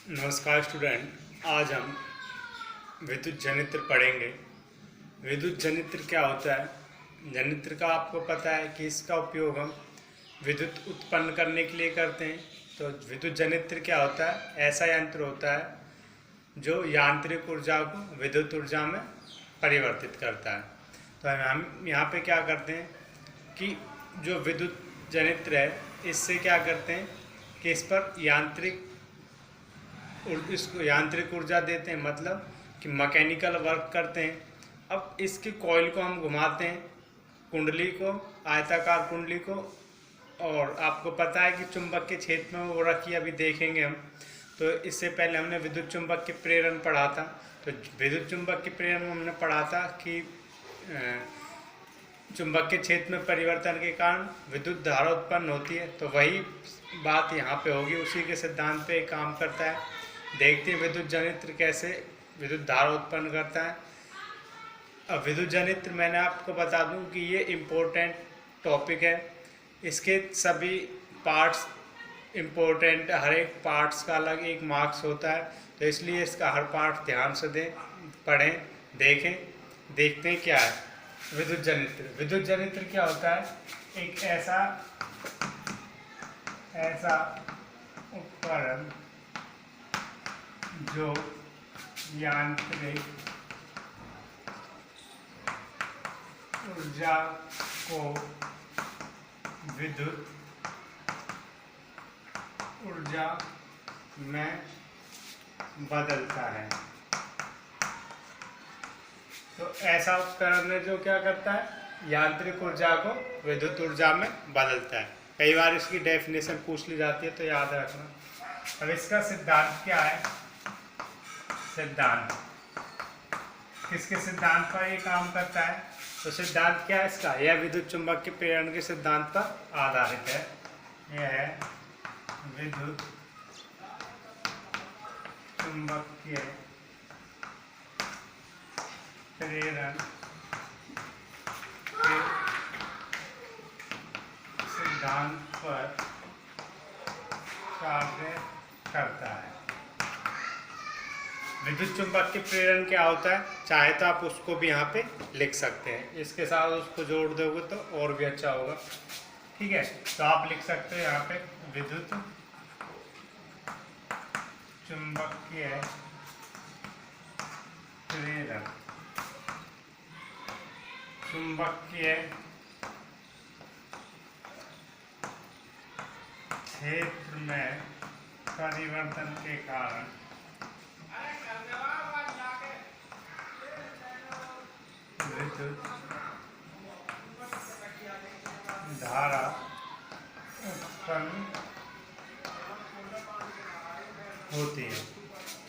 नमस्कार स्टूडेंट, आज हम विद्युत जनित्र पढ़ेंगे। विद्युत जनित्र क्या होता है? जनित्र का आपको पता है कि इसका उपयोग हम विद्युत उत्पन्न करने के लिए करते हैं। तो विद्युत जनित्र क्या होता है? ऐसा यंत्र होता है जो यांत्रिक ऊर्जा को विद्युत ऊर्जा में परिवर्तित करता है। तो हम यहाँ पे क्या करते हैं कि जो विद्युत जनित्र है इससे क्या करते हैं कि इस पर इसको यांत्रिक ऊर्जा देते हैं, मतलब कि मैकेनिकल वर्क करते हैं। अब इसके कॉइल को हम घुमाते हैं, कुंडली को, आयताकार कुंडली को, और आपको पता है कि चुंबक के क्षेत्र में वो रखी, अभी देखेंगे हम। तो इससे पहले हमने विद्युत चुंबक के प्रेरण पढ़ा था। तो विद्युत चुंबक के प्रेरण में हमने पढ़ा था कि चुंबक के क्षेत्र में परिवर्तन के कारण विद्युत धारा उत्पन्न होती है। तो वही बात यहाँ पे होगी, उसी के सिद्धांत पे काम करता है। देखते हैं विद्युत जनित्र कैसे विद्युत धारा उत्पन्न करता है। अब विद्युत जनित्र मैंने आपको बता दूं कि ये इम्पोर्टेंट टॉपिक है। इसके सभी पार्ट्स इम्पोर्टेंट, हर एक पार्ट्स का अलग एक मार्क्स होता है। तो इसलिए इसका हर पार्ट ध्यान से दें, पढ़ें, देखें। देखते हैं क्या है विद्युत जनित्र। विद्युत जनित्र क्या होता है? एक ऐसा उपकरण जो यांत्रिक ऊर्जा को विद्युत ऊर्जा में बदलता है। तो ऐसा उपकरण है जो क्या करता है? यांत्रिक ऊर्जा को विद्युत ऊर्जा में बदलता है। कई बार इसकी डेफिनेशन पूछ ली जाती है, तो याद रखना। अब इसका सिद्धांत क्या है? सिद्धांत किसके सिद्धांत पर ये काम करता है? तो सिद्धांत क्या है इसका? यह विद्युत चुंबक के प्रेरण के सिद्धांत पर आधारित है। यह है विद्युत चुंबकीय प्रेरण के सिद्धांत पर कार्य करता है। विद्युत चुंबक के प्रेरण क्या होता है? चाहे तो आप उसको भी यहाँ पे लिख सकते हैं, इसके साथ उसको जोड़ दोगे तो और भी अच्छा होगा। ठीक है, तो आप लिख सकते हैं यहाँ पे विद्युत चुंबकीय प्रेरण चुंबकीय क्षेत्र में परिवर्तन के कारण विद्युत धारा उत्पन्न होती है।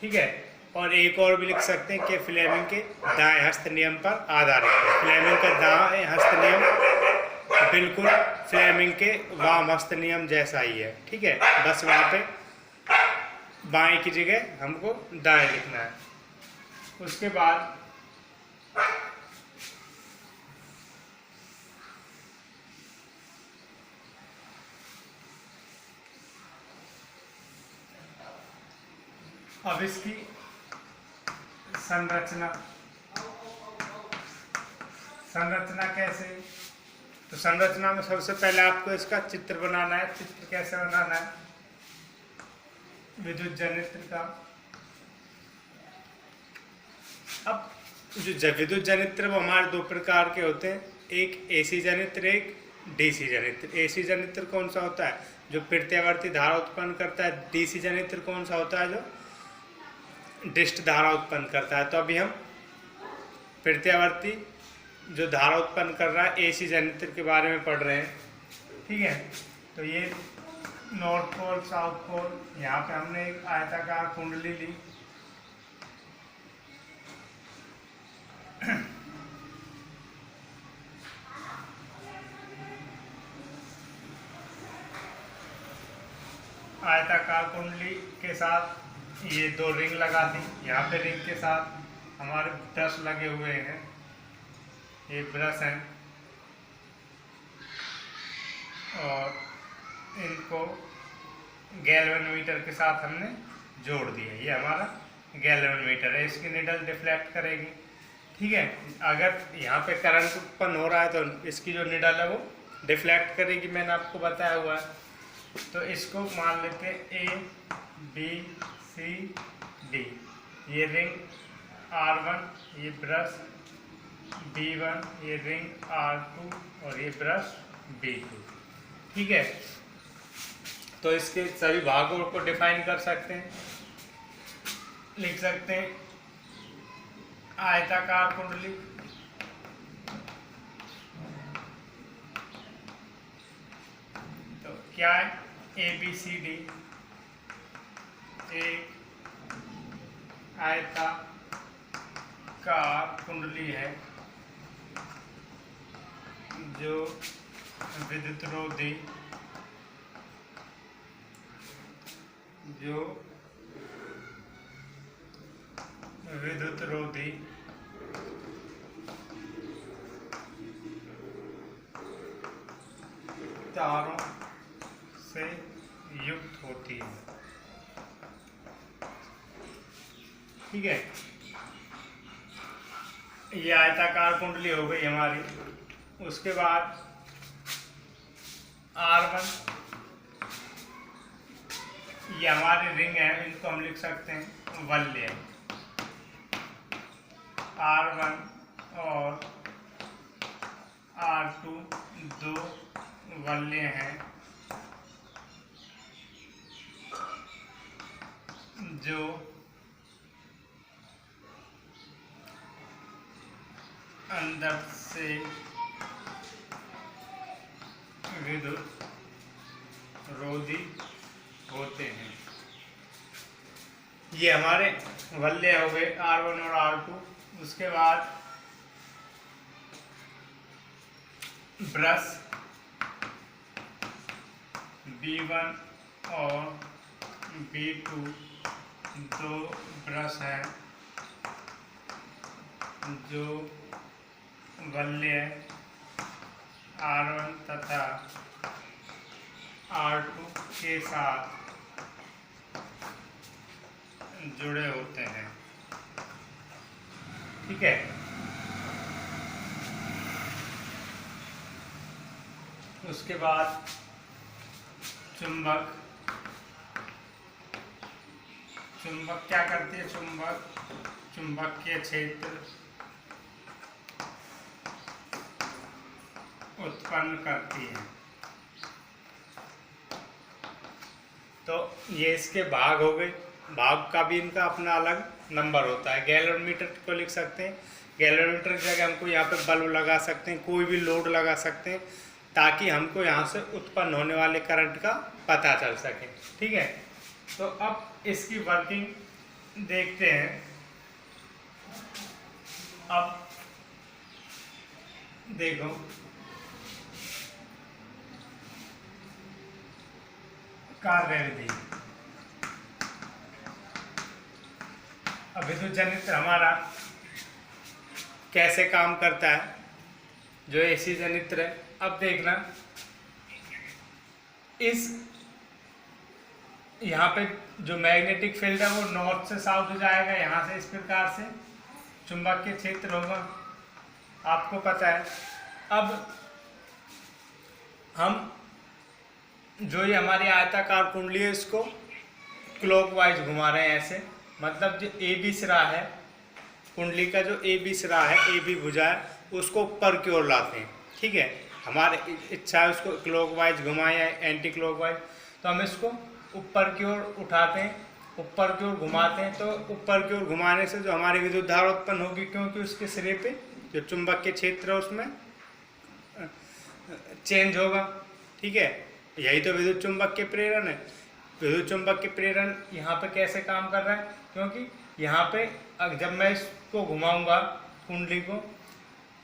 ठीक है, और एक और भी लिख सकते हैं कि फ्लेमिंग के दाएं हस्त नियम पर आधारित है। फ्लेमिंग का दाएं हस्त नियम बिल्कुल फ्लेमिंग के वाम हस्त नियम जैसा ही है। ठीक है, बस वहाँ पे बाएं की जगह हमको दाएं लिखना है। उसके बाद अब इसकी संरचना कैसे? तो संरचना में सबसे पहले आपको इसका चित्र बनाना है। चित्र कैसे बनाना है विद्युत जनित्र का? अब जो विद्युत जनित्र वो हमारे दो प्रकार के होते हैं, एक एसी जनित्र, एक डीसी जनित्र। एसी जनित्र कौन सा होता है? जो प्रत्यावर्ती धारा उत्पन्न करता है। डीसी जनित्र कौन सा होता है? जो डिस्ट धारा उत्पन्न करता है। तो अभी हम प्रत्यावर्ती जो धारा उत्पन्न कर रहा है एसी जनित्र के बारे में पढ़ रहे हैं। ठीक है, तो ये नॉर्थ पोल, साउथ पोल, यहाँ पे हमने एक आयताकार कुंडली ली। आयताकार कुंडली के साथ ये दो रिंग लगा दी। यहाँ पे रिंग के साथ हमारे ब्रश लगे हुए हैं, ये ब्रश हैं, और इनको गैल्वेनोमीटर के साथ हमने जोड़ दिया। ये हमारा गैल्वेनोमीटर है, इसकी निडल डिफ्लेक्ट करेगी। ठीक है, अगर यहाँ पे करंट उत्पन्न हो रहा है तो इसकी जो निडल है वो डिफ्लेक्ट करेगी, मैंने आपको बताया हुआ है। तो इसको मान लेते हैं ए बी सी डी, ये रिंग R1, ये ब्रश B1, ये रिंग R2 और ये ब्रश B2। ठीक है, तो इसके सभी भागों को डिफाइन कर सकते हैं, लिख सकते हैं आयताकार कुंडली, तो क्या है ABCD एक आयताकार कुंडली है जो विद्युतरोधी तारों से युक्त होती है। ठीक है, ये आयताकार कुंडली हो गई हमारी। उसके बाद R1, ये हमारी रिंग है, इनको हम लिख सकते हैं वलय। R1 और R2 दो वलय हैं जो अंदर से विद्युत रोधी होते हैं। ये हमारे वलय हो गए R1 और R2। उसके बाद ब्रश B1 और B2 दो ब्रश हैं जो वलय R1 तथा R2 के साथ जुड़े होते हैं। ठीक है, उसके बाद चुंबक क्या करती है? चुंबकीय क्षेत्र उत्पन्न करती है। तो ये इसके भाग हो गए। भाग का भी इनका अपना अलग नंबर होता है। गैल्वेनोमीटर को लिख सकते हैं, गैल्वेनोमीटर की जगह हमको यहाँ पे बल्ब लगा सकते हैं, कोई भी लोड लगा सकते हैं, ताकि हमको यहाँ से उत्पन्न होने वाले करंट का पता चल सके। ठीक है, तो अब इसकी वर्किंग देखते हैं। अब देखो, कार्यविधि। अब विद्युत जनित्र हमारा कैसे काम करता है, जो एसी जनित्र है। अब देखना, इस यहाँ पे जो मैग्नेटिक फील्ड है वो नॉर्थ से साउथ जाएगा, यहाँ से इस प्रकार से चुंबकीय क्षेत्र होगा, आपको पता है। अब हम जो ये हमारी आयताकार कुंडली है इसको क्लॉकवाइज घुमा रहे हैं ऐसे, मतलब जो ए बी सिरा है कुंडली का, जो ए बी सिरा है, ए बी भुजा है, उसको ऊपर की ओर लाते हैं। ठीक है, हमारे इच्छा है उसको क्लॉकवाइज घुमाएं या एंटी क्लॉकवाइज, तो हम इसको ऊपर की ओर उठाते हैं, ऊपर की ओर घुमाते हैं। तो ऊपर की ओर घुमाने से जो हमारी विद्युत धारा उत्पन्न होगी, क्योंकि उसके सिरे पे जो चुंबकीय क्षेत्र है उसमें चेंज होगा। ठीक है, यही तो विद्युत चुंबक के प्रेरण है। विद्युत चुंबक के प्रेरण यहाँ पे कैसे काम कर रहा है, क्योंकि यहाँ पे जब मैं इसको घुमाऊंगा कुंडली को,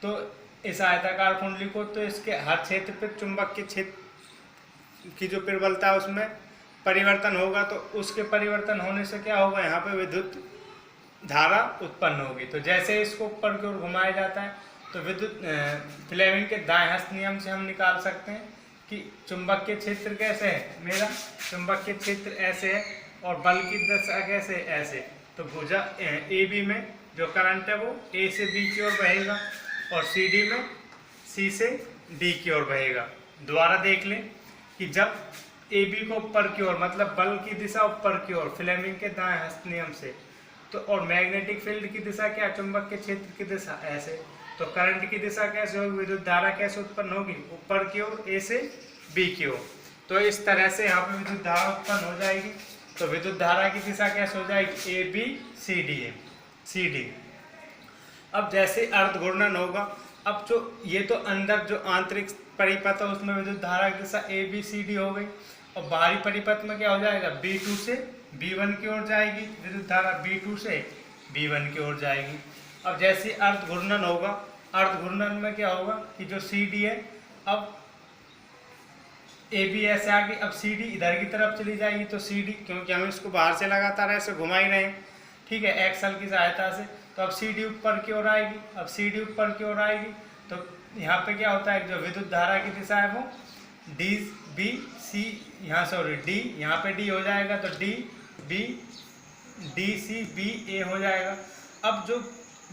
तो इस आयताकार कुंडली को, तो इसके हर क्षेत्र पे चुंबक के क्षेत्र की जो प्रबलता है उसमें परिवर्तन होगा। तो उसके परिवर्तन होने से क्या होगा, यहाँ पे विद्युत धारा उत्पन्न होगी। तो जैसे इसको ऊपर की ओर घुमाया जाता है, तो विद्युत फ्लेमिंग के दाएं हस्त नियम से हम निकाल सकते हैं कि चुंबकीय क्षेत्र कैसे है। मेरा चुंबकीय क्षेत्र ऐसे है, और बल की दिशा कैसे, ऐसे। तो भुजा ए बी में जो करंट है वो ए से बी की ओर बहेगा और सी डी में सी से डी की ओर बहेगा। दोबारा देख लें कि जब ए बी को ऊपर की ओर, मतलब बल की दिशा ऊपर की ओर फ्लेमिंग के दाएं हस्त नियम से, तो और मैग्नेटिक फील्ड की दिशा क्या, चुंबक के क्षेत्र की दिशा ऐसे, तो करंट की दिशा कैसे होगी, विद्युत धारा कैसे उत्पन्न होगी, ऊपर की ओर ए से बी की ओर। तो इस तरह से यहाँ पे विद्युत धारा उत्पन्न हो जाएगी। तो विद्युत धारा की दिशा कैसे हो जाएगी, A B C D, A C D. अब जैसे अर्ध घूर्णन होगा, अब जो ये तो अंदर जो आंतरिक परिपथ है उसमें विद्युत धारा की दिशा ए बी सी डी हो गई, और बाहरी परिपथ में क्या हो जाएगा, B2 से B1 की ओर जाएगी विद्युत धारा, B2 से B1 की ओर जाएगी। अब जैसे अर्ध घूर्णन होगा, अर्ध घूर्णन में क्या होगा कि जो CD है, अब AB ऐसे आगे, अब CD इधर की तरफ चली जाएगी, तो CD, क्योंकि हम इसको बाहर से लगातार ऐसे घुमा ही रहे हैं, ठीक है, एक्सल की सहायता से, तो अब CD ऊपर की ओर आएगी, अब CD ऊपर की ओर आएगी, तो यहाँ पे क्या होता है, जो विद्युत धारा की दिशा है वो D B C, यहाँ सॉरी D, यहाँ पे D हो जाएगा, तो D B D C B A हो जाएगा। अब जो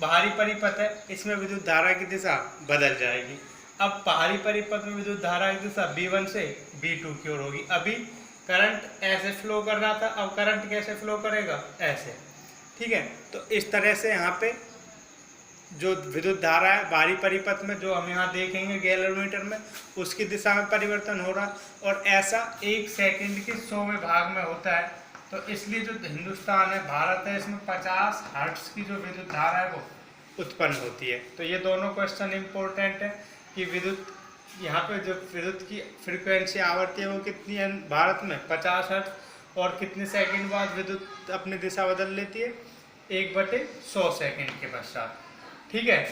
बाहरी परिपथ है इसमें विद्युत धारा की दिशा बदल जाएगी। अब बाहरी परिपथ में विद्युत धारा की दिशा B1 से B2 की ओर होगी। अभी करंट ऐसे फ्लो कर रहा था, अब करंट कैसे फ्लो करेगा, ऐसे, ठीक है। तो इस तरह से यहाँ पे जो विद्युत धारा है बाहरी परिपथ में, जो हम यहाँ देखेंगे गैलोमीटर में, उसकी दिशा में परिवर्तन हो रहा है, और ऐसा 1 सेकंड के 100वें भाग में होता है। तो इसलिए जो हिंदुस्तान है, भारत है, इसमें 50 हर्ट्ज की जो विद्युत धारा है वो उत्पन्न होती है। तो ये दोनों क्वेश्चन इम्पोर्टेंट है कि विद्युत, यहाँ पे जो विद्युत की फ्रिक्वेंसी आवृत्ति है वो कितनी है भारत में, 50 हर्ट्ज, और कितने सेकंड बाद विद्युत अपनी दिशा बदल लेती है, 1/100 सेकंड के पश्चात, ठीक है।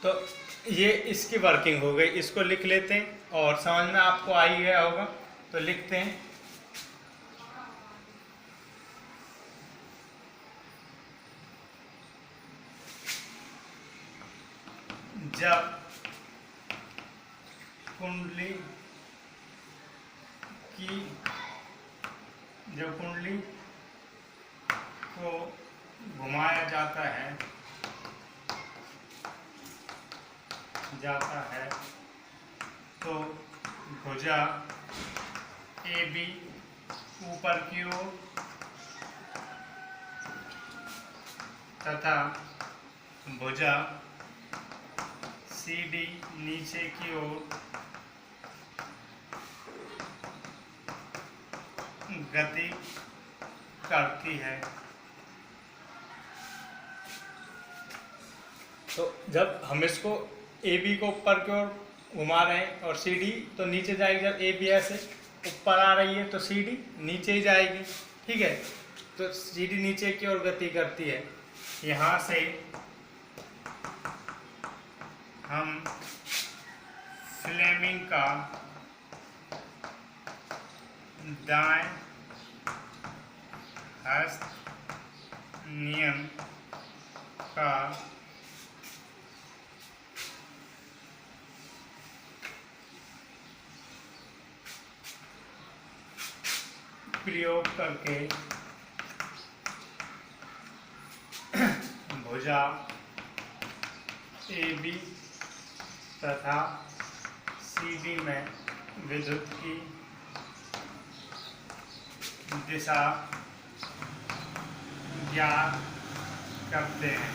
तो ये इसकी वर्किंग हो गई, इसको लिख लेते हैं और समझ में आपको आ ही गया होगा, तो लिखते हैं। जब कुंडली को घुमाया जाता है तो भुजा ए बी ऊपर की ओर तथा भुजा सी डी नीचे की ओर गति करती है। तो जब हम इसको ए बी को ऊपर की ओर घुमा रहे हैं और सी डी तो नीचे जाएगी, जब ए बी ऐसे ऊपर आ रही है तो सी डी नीचे ही जाएगी, ठीक है। तो सी डी नीचे की ओर गति करती है। यहाँ से हम फ्लेमिंग का दाएं हस्त नियम का प्रयोग करके भुजा ए बी तथा सी डी में विद्युत की दिशा ज्ञात करते हैं।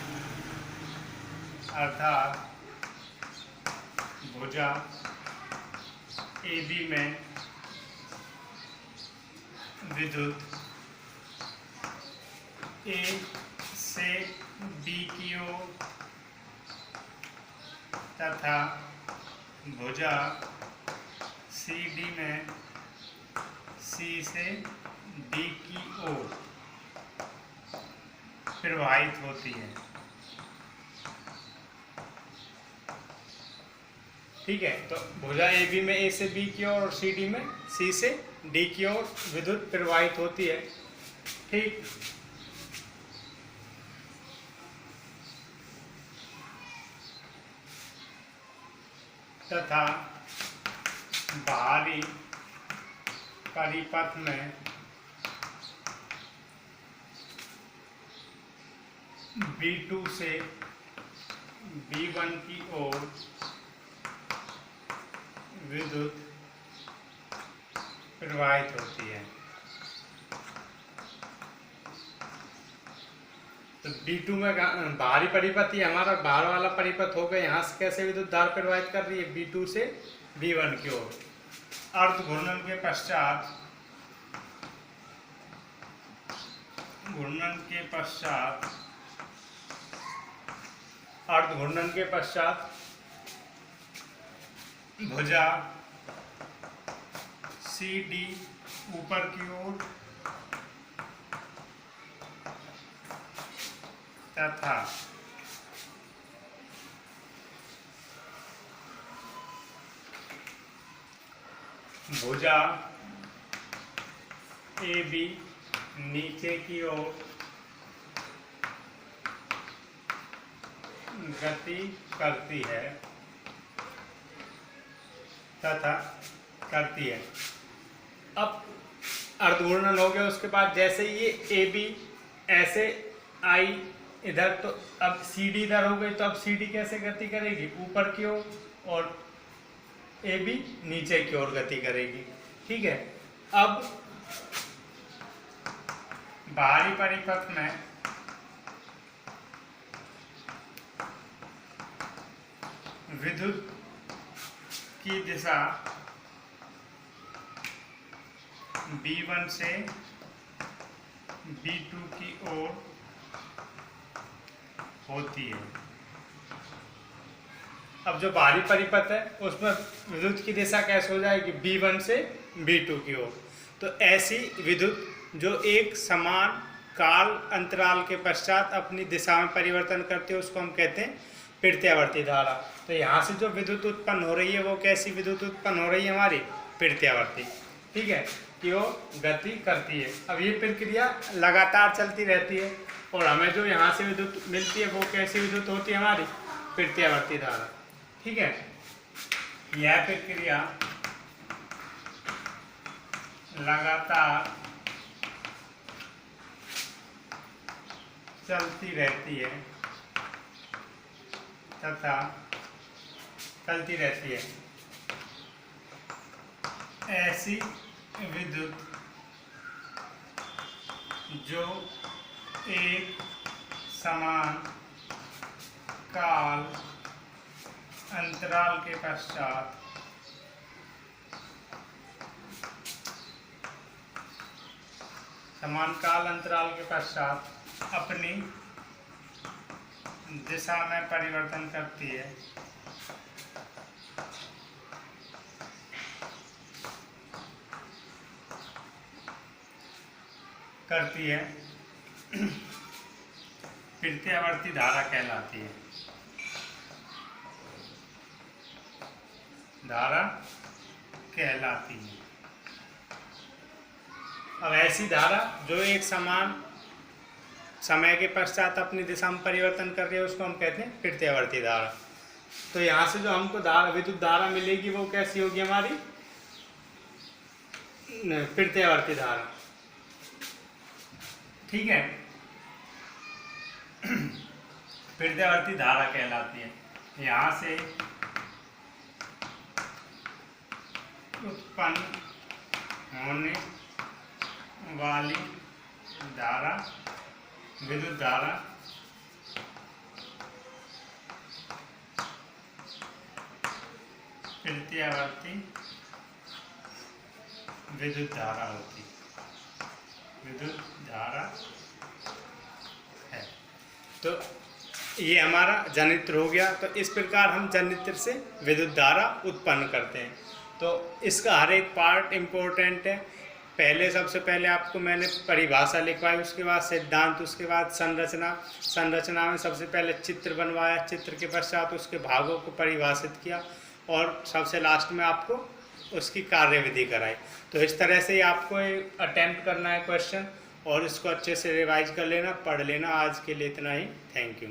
अर्थात भुजा ए बी में विद्युत ए से बी की ओर तथा भुजा सी डी में सी से डी की ओर प्रवाहित होती है, ठीक है। तो भुजा ए बी में ए से बी की ओर और सी डी में सी से डी की ओर विद्युत प्रवाहित होती है, ठीक। तथा बाहरी परिपथ में B2 से B1 की ओर विद्युत प्रवाहित होती है। तो B2 में बाहरी परिपथ ही हमारा बाहर वाला परिपथ हो गया। यहाँ से कैसे विद्युत धारा प्रवाहित कर रही है B2 से B1 की ओर। अर्ध घूर्णन के पश्चात अर्ध घूर्णन के पश्चात भुजा CD ऊपर की ओर तथा भुजा AB नीचे की ओर गति करती है तथा करती है। अब अर्धघूर्णन हो गया, उसके बाद जैसे ये AB ऐसे आई इधर, तो अब CD इधर हो गई, तो अब CD कैसे गति करेगी? ऊपर की ओर, और AB नीचे की ओर गति करेगी। ठीक है। अब बाहरी परिपथ में विद्युत की दिशा B1 से B2 की ओर होती है। अब जो बाहरी परिपथ है उसमें विद्युत की दिशा कैसे हो जाएगी? B1 से B2 की ओर। तो ऐसी विद्युत जो एक समान काल अंतराल के पश्चात अपनी दिशा में परिवर्तन करती है उसको हम कहते हैं प्रत्यावर्ती धारा। तो यहाँ से जो विद्युत उत्पन्न हो रही है वो कैसी विद्युत उत्पन्न हो रही है? हमारी प्रत्यावर्ती। ठीक है, कि वो गति करती है। अब ये प्रक्रिया लगातार चलती रहती है और हमें जो यहाँ से विद्युत मिलती है वो कैसी विद्युत होती है? हमारी प्रत्यावर्ती धारा। ठीक है, यह प्रक्रिया लगातार चलती रहती है तथा चलती रहती है। ऐसी विद्युत जो एक समान काल अंतराल के पश्चात अपनी दिशा में परिवर्तन करती है, प्रत्यावर्ती धारा कहलाती है। अब ऐसी धारा जो एक समान समय के पश्चात अपनी दिशा में परिवर्तन कर रही है उसको हम कहते हैं प्रत्यावर्ती धारा। तो यहाँ से जो हमको विद्युत धारा मिलेगी वो कैसी होगी? हमारी प्रत्यावर्ती धारा। ठीक है, प्रत्यावर्ती धारा कहलाती है। यहाँ से उत्पन्न होने वाली धारा विद्युत धारा प्रत्यावर्ती विद्युत धारा होती विद्युत धारा है। तो ये हमारा जनित्र हो गया। तो इस प्रकार हम जनित्र से विद्युत धारा उत्पन्न करते हैं। तो इसका हर एक पार्ट इम्पोर्टेंट है। सबसे पहले आपको मैंने परिभाषा लिखवाई, उसके बाद सिद्धांत, उसके बाद संरचना में सबसे पहले चित्र बनवाया, चित्र के पश्चात उसके भागों को परिभाषित किया और सबसे लास्ट में आपको उसकी कार्यविधि कराई। तो इस तरह से ही आपको अटेम्प्ट करना है क्वेश्चन और इसको अच्छे से रिवाइज कर लेना, पढ़ लेना। आज के लिए इतना ही। Thank you.